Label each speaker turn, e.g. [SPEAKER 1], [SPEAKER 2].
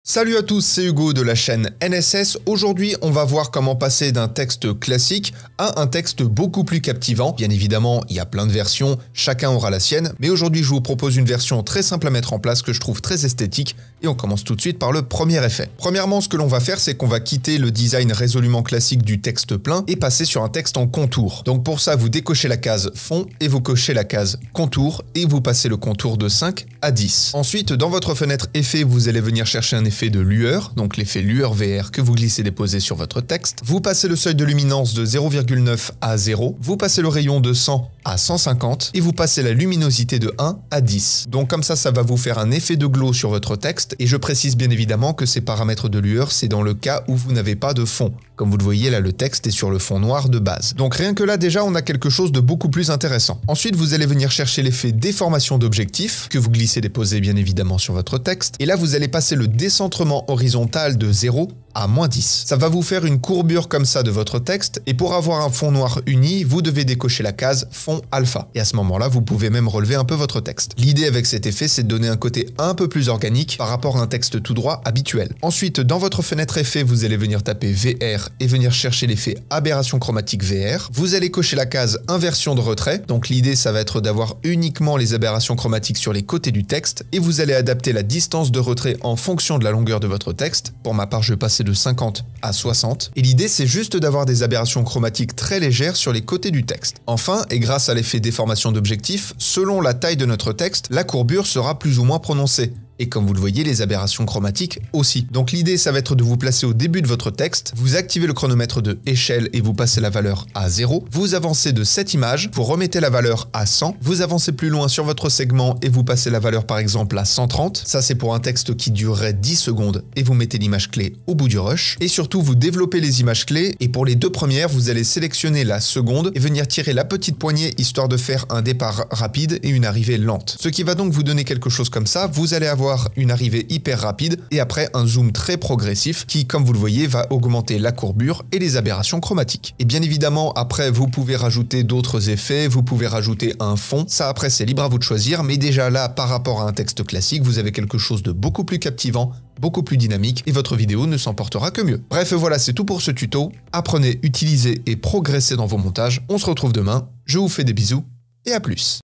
[SPEAKER 1] Salut à tous, c'est Hugo de la chaîne NSS. Aujourd'hui, on va voir comment passer d'un texte classique à un texte beaucoup plus captivant. Bien évidemment, il y a plein de versions, chacun aura la sienne, mais aujourd'hui, je vous propose une version très simple à mettre en place que je trouve très esthétique et on commence tout de suite par le premier effet. Premièrement, ce que l'on va faire, c'est qu'on va quitter le design résolument classique du texte plein et passer sur un texte en contour. Donc pour ça, vous décochez la case fond et vous cochez la case contour et vous passez le contour de 5 à 10. Ensuite, dans votre fenêtre effet, vous allez venir chercher un effet de lueur, donc l'effet lueur VR que vous glissez-déposez sur votre texte. Vous passez le seuil de luminance de 0,9 à 0, vous passez le rayon de 100 à 150 et vous passez la luminosité de 1 à 10. Donc comme ça va vous faire un effet de glow sur votre texte et je précise bien évidemment que ces paramètres de lueur, c'est dans le cas où vous n'avez pas de fond. Comme vous le voyez là, le texte est sur le fond noir de base. Donc rien que là déjà, on a quelque chose de beaucoup plus intéressant. Ensuite, vous allez venir chercher l'effet déformation d'objectif que vous glissez-déposez bien évidemment sur votre texte et là vous allez passer le décentrement horizontal de 0 à -10. Ça va vous faire une courbure comme ça de votre texte et pour avoir un fond noir uni, vous devez décocher la case fond alpha. Et à ce moment-là, vous pouvez même relever un peu votre texte. L'idée avec cet effet, c'est de donner un côté un peu plus organique par rapport à un texte tout droit habituel. Ensuite, dans votre fenêtre effet, vous allez venir taper VR et venir chercher l'effet aberration chromatique VR. Vous allez cocher la case inversion de retrait. Donc l'idée, ça va être d'avoir uniquement les aberrations chromatiques sur les côtés du texte et vous allez adapter la distance de retrait en fonction de la longueur de votre texte. Pour ma part, je vais passer de 50 à 60. Et l'idée, c'est juste d'avoir des aberrations chromatiques très légères sur les côtés du texte. Enfin, et grâce à l'effet déformation d'objectif, selon la taille de notre texte, la courbure sera plus ou moins prononcée. Et comme vous le voyez, les aberrations chromatiques aussi. Donc l'idée, ça va être de vous placer au début de votre texte, vous activez le chronomètre de échelle et vous passez la valeur à 0, vous avancez de 7 images, vous remettez la valeur à 100, vous avancez plus loin sur votre segment et vous passez la valeur par exemple à 130, ça c'est pour un texte qui durerait 10 secondes et vous mettez l'image clé au bout du rush, et surtout vous développez les images clés et pour les deux premières, vous allez sélectionner la seconde et venir tirer la petite poignée histoire de faire un départ rapide et une arrivée lente. Ce qui va donc vous donner quelque chose comme ça, vous allez avoir une arrivée hyper rapide et après un zoom très progressif qui, comme vous le voyez, va augmenter la courbure et les aberrations chromatiques. Et bien évidemment, après, vous pouvez rajouter d'autres effets, vous pouvez rajouter un fond. Ça, après, c'est libre à vous de choisir, mais déjà là, par rapport à un texte classique, vous avez quelque chose de beaucoup plus captivant, beaucoup plus dynamique et votre vidéo ne s'en portera que mieux. Bref, voilà, c'est tout pour ce tuto. Apprenez, utilisez et progressez dans vos montages. On se retrouve demain. Je vous fais des bisous et à plus.